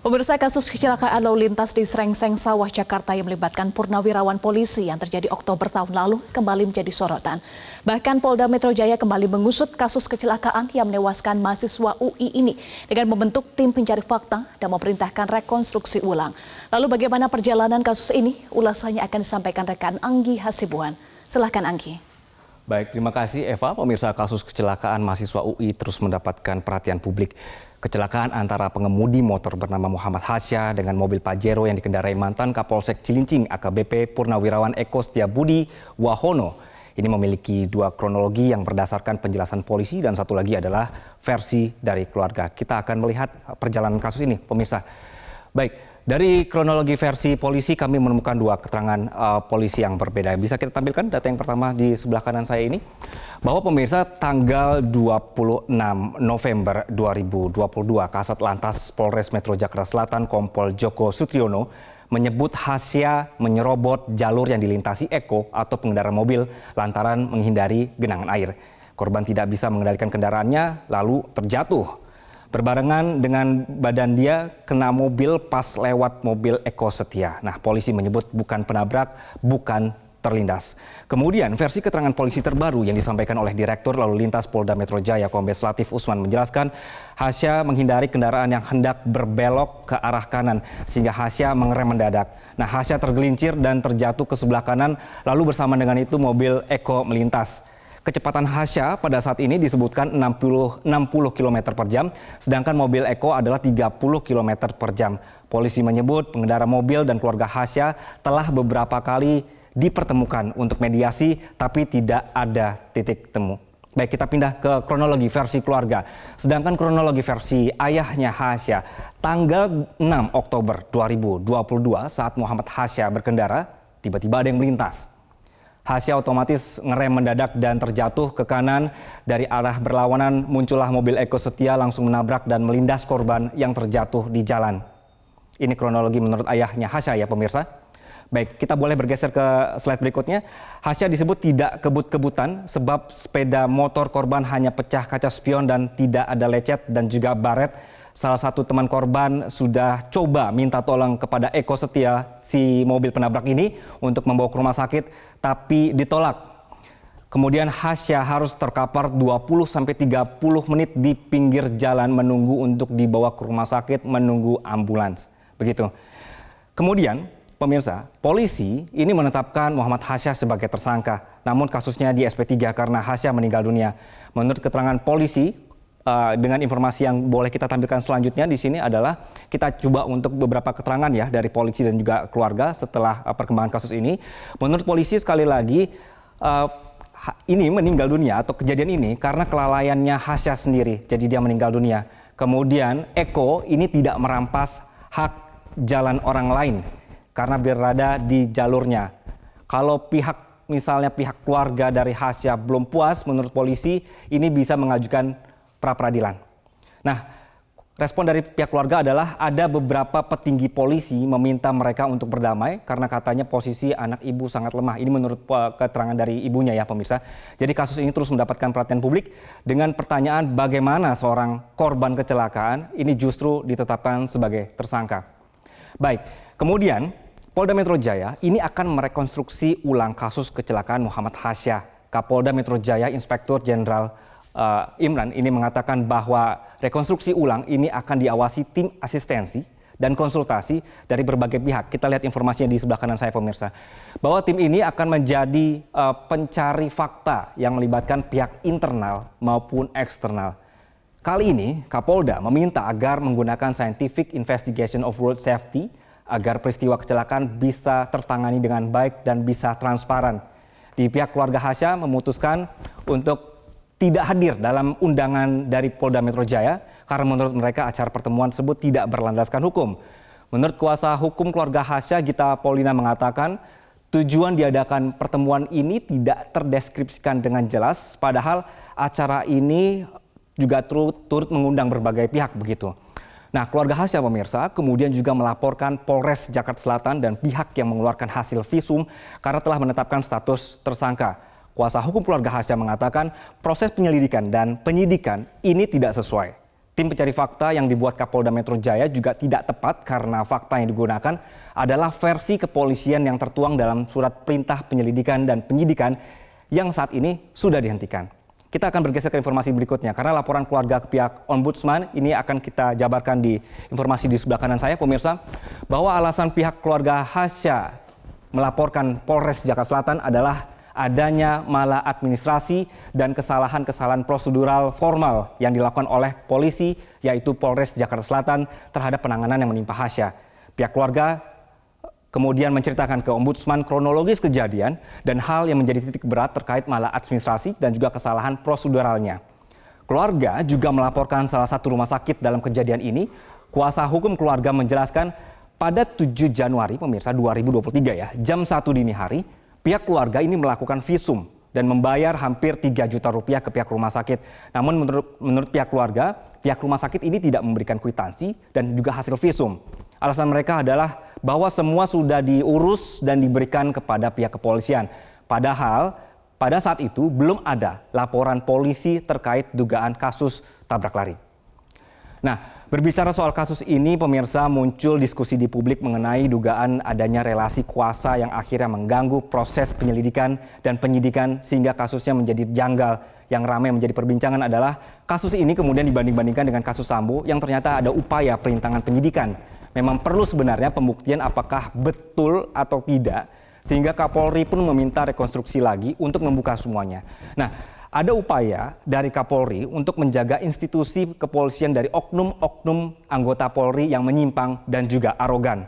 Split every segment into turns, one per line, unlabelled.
Pemirsa, kasus kecelakaan lalu lintas di Srengseng Sawah, Jakarta yang melibatkan purnawirawan polisi yang terjadi Oktober tahun lalu kembali menjadi sorotan. Bahkan Polda Metro Jaya kembali mengusut kasus kecelakaan yang menewaskan mahasiswa UI ini dengan membentuk tim pencari fakta dan memerintahkan rekonstruksi ulang. Lalu bagaimana perjalanan kasus ini? Ulasannya akan disampaikan rekan Anggi Hasibuan. Silahkan Anggi.
Baik, terima kasih Eva. Pemirsa, kasus kecelakaan mahasiswa UI terus mendapatkan perhatian publik. Kecelakaan antara pengemudi motor bernama Muhammad Hasya dengan mobil Pajero yang dikendarai mantan Kapolsek Cilincing AKBP Purnawirawan Eko Setiabudi Wahono. Ini memiliki dua kronologi yang berdasarkan penjelasan polisi dan satu lagi adalah versi dari keluarga. Kita akan melihat perjalanan kasus ini, pemirsa. Baik. Dari kronologi versi polisi kami menemukan dua keterangan polisi yang berbeda. Bisa kita tampilkan data yang pertama di sebelah kanan saya ini. Bahwa pemirsa tanggal 26 November 2022 Kasat Lantas Polres Metro Jakarta Selatan Kompol Joko Sutriono menyebut Hasya menyerobot jalur yang dilintasi Eko atau pengendara mobil lantaran menghindari genangan air. Korban tidak bisa mengendalikan kendaraannya lalu terjatuh. Berbarengan dengan badan dia kena mobil pas lewat mobil Eko Setia. Nah, polisi menyebut bukan penabrak, bukan terlindas. Kemudian versi keterangan polisi terbaru yang disampaikan oleh Direktur Lalu Lintas Polda Metro Jaya Kombes Latif Usman menjelaskan Hasya menghindari kendaraan yang hendak berbelok ke arah kanan sehingga Hasya mengerem mendadak. Nah, Hasya tergelincir dan terjatuh ke sebelah kanan lalu bersama dengan itu mobil Eko melintas. Kecepatan Hasya pada saat ini disebutkan 60 km per jam, sedangkan mobil Eko adalah 30 km per jam. Polisi menyebut pengendara mobil dan keluarga Hasya telah beberapa kali dipertemukan untuk mediasi, tapi tidak ada titik temu. Baik, kita pindah ke kronologi versi keluarga. Sedangkan kronologi versi ayahnya Hasya, tanggal 6 Oktober 2022 saat Muhammad Hasya berkendara, tiba-tiba ada yang melintas. Hasya otomatis ngerem mendadak dan terjatuh ke kanan. Dari arah berlawanan muncullah mobil Eko Setia langsung menabrak dan melindas korban yang terjatuh di jalan. Ini kronologi menurut ayahnya Hasya ya pemirsa. Baik, kita boleh bergeser ke slide berikutnya. Hasya disebut tidak kebut-kebutan sebab sepeda motor korban hanya pecah kaca spion dan tidak ada lecet dan juga baret. Salah satu teman korban sudah coba minta tolong kepada Eko Setia, si mobil penabrak ini, untuk membawa ke rumah sakit, tapi ditolak. Kemudian Hasya harus terkapar 20-30 menit di pinggir jalan menunggu untuk dibawa ke rumah sakit, menunggu ambulans. Begitu. Kemudian, pemirsa, polisi ini menetapkan Muhammad Hasya sebagai tersangka. Namun kasusnya di SP3 karena Hasya meninggal dunia. Menurut keterangan polisi, dengan informasi yang boleh kita tampilkan selanjutnya di sini adalah kita coba untuk beberapa keterangan ya dari polisi dan juga keluarga setelah perkembangan kasus ini. Menurut polisi sekali lagi ini meninggal dunia atau kejadian ini karena kelalaiannya Hasya sendiri, jadi dia meninggal dunia. Kemudian Eko ini tidak merampas hak jalan orang lain karena berada di jalurnya. Kalau misalnya pihak keluarga dari Hasya belum puas, menurut polisi ini bisa mengajukan pra-peradilan. Nah, respon dari pihak keluarga adalah ada beberapa petinggi polisi meminta mereka untuk berdamai karena katanya posisi anak ibu sangat lemah. Ini menurut keterangan dari ibunya ya pemirsa. Jadi kasus ini terus mendapatkan perhatian publik dengan pertanyaan bagaimana seorang korban kecelakaan ini justru ditetapkan sebagai tersangka. Baik, kemudian Polda Metro Jaya ini akan merekonstruksi ulang kasus kecelakaan Muhammad Hasya. Kapolda Metro Jaya Inspektur Jenderal Imran ini mengatakan bahwa rekonstruksi ulang ini akan diawasi tim asistensi dan konsultasi dari berbagai pihak. Kita lihat informasinya di sebelah kanan saya pemirsa. Bahwa tim ini akan menjadi pencari fakta yang melibatkan pihak internal maupun eksternal. Kali ini Kapolda meminta agar menggunakan Scientific Investigation of Road Safety agar peristiwa kecelakaan bisa tertangani dengan baik dan bisa transparan. Di pihak keluarga Hasya memutuskan untuk tidak hadir dalam undangan dari Polda Metro Jaya karena menurut mereka acara pertemuan tersebut tidak berlandaskan hukum. Menurut kuasa hukum keluarga Hasya, Gita Paulina mengatakan tujuan diadakan pertemuan ini tidak terdeskripsikan dengan jelas, padahal acara ini juga turut mengundang berbagai pihak begitu. Nah, keluarga Hasya pemirsa kemudian juga melaporkan Polres Jakarta Selatan dan pihak yang mengeluarkan hasil visum karena telah menetapkan status tersangka. Kuasa hukum keluarga Hasya mengatakan proses penyelidikan dan penyidikan ini tidak sesuai. tim pencari fakta yang dibuat Kapolda Metro Jaya juga tidak tepat karena fakta yang digunakan adalah versi kepolisian yang tertuang dalam surat perintah penyelidikan dan penyidikan yang saat ini sudah dihentikan. Kita akan bergeser ke informasi berikutnya karena laporan keluarga ke pihak Ombudsman ini akan kita jabarkan di informasi di sebelah kanan saya, pemirsa, bahwa alasan pihak keluarga Hasya melaporkan Polres Jakarta Selatan adalah adanya maladministrasi dan kesalahan-kesalahan prosedural formal yang dilakukan oleh polisi, yaitu Polres Jakarta Selatan terhadap penanganan yang menimpa Hasya. Pihak keluarga kemudian menceritakan ke Ombudsman kronologis kejadian dan hal yang menjadi titik berat terkait maladministrasi dan juga kesalahan proseduralnya. Keluarga juga melaporkan salah satu rumah sakit dalam kejadian ini. Kuasa hukum keluarga menjelaskan pada 7 Januari, pemirsa, 2023 ya, jam 1 dini hari, pihak keluarga ini melakukan visum dan membayar hampir 3 juta rupiah ke pihak rumah sakit. Namun menurut pihak keluarga, pihak rumah sakit ini tidak memberikan kwitansi dan juga hasil visum. Alasan mereka adalah bahwa semua sudah diurus dan diberikan kepada pihak kepolisian. Padahal pada saat itu belum ada laporan polisi terkait dugaan kasus tabrak lari. Nah, berbicara soal kasus ini, pemirsa, muncul diskusi di publik mengenai dugaan adanya relasi kuasa yang akhirnya mengganggu proses penyelidikan dan penyidikan sehingga kasusnya menjadi janggal. Yang ramai menjadi perbincangan adalah kasus ini kemudian dibanding-bandingkan dengan kasus Sambo yang ternyata ada upaya perintangan penyidikan. Memang perlu sebenarnya pembuktian apakah betul atau tidak, sehingga Kapolri pun meminta rekonstruksi lagi untuk membuka semuanya. Nah, ada upaya dari Kapolri untuk menjaga institusi kepolisian dari oknum-oknum anggota Polri yang menyimpang dan juga arogan.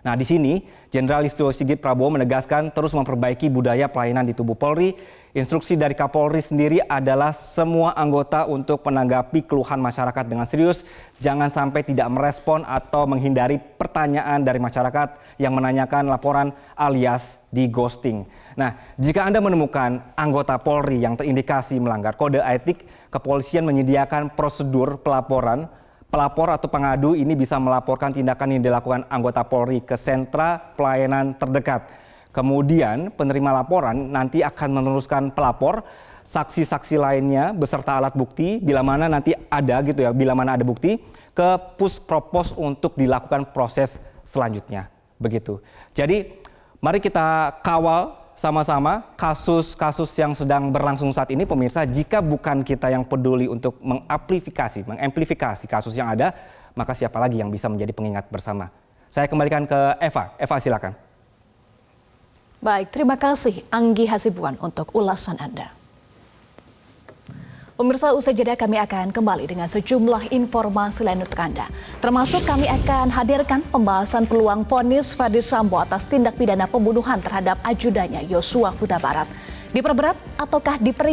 Nah, di sini Jenderal Listio Sigit Prabowo menegaskan terus memperbaiki budaya pelayanan di tubuh Polri. Instruksi dari Kapolri sendiri adalah semua anggota untuk menanggapi keluhan masyarakat dengan serius. Jangan sampai tidak merespon atau menghindari pertanyaan dari masyarakat yang menanyakan laporan alias di ghosting. Nah, jika Anda menemukan anggota Polri yang terindikasi melanggar kode etik, kepolisian menyediakan prosedur pelaporan. Pelapor atau pengadu ini bisa melaporkan tindakan yang dilakukan anggota Polri ke sentra pelayanan terdekat. Kemudian penerima laporan nanti akan meneruskan pelapor, saksi-saksi lainnya beserta alat bukti bila mana nanti ada gitu ya, bila mana ada bukti ke Puspropos untuk dilakukan proses selanjutnya. Begitu. Jadi mari kita kawal sama-sama kasus-kasus yang sedang berlangsung saat ini, pemirsa. Jika bukan kita yang peduli untuk mengamplifikasi kasus yang ada, maka siapa lagi yang bisa menjadi pengingat bersama? Saya kembalikan ke Eva. Eva, silakan.
Baik, terima kasih Anggi Hasibuan untuk ulasan Anda. Pemirsa, usai jeda kami akan kembali dengan sejumlah informasi lain untuk Anda. Termasuk kami akan hadirkan pembahasan peluang vonis Ferdy Sambo atas tindak pidana pembunuhan terhadap ajudannya Yosua Huta Barat. Diperberat ataukah diperingat?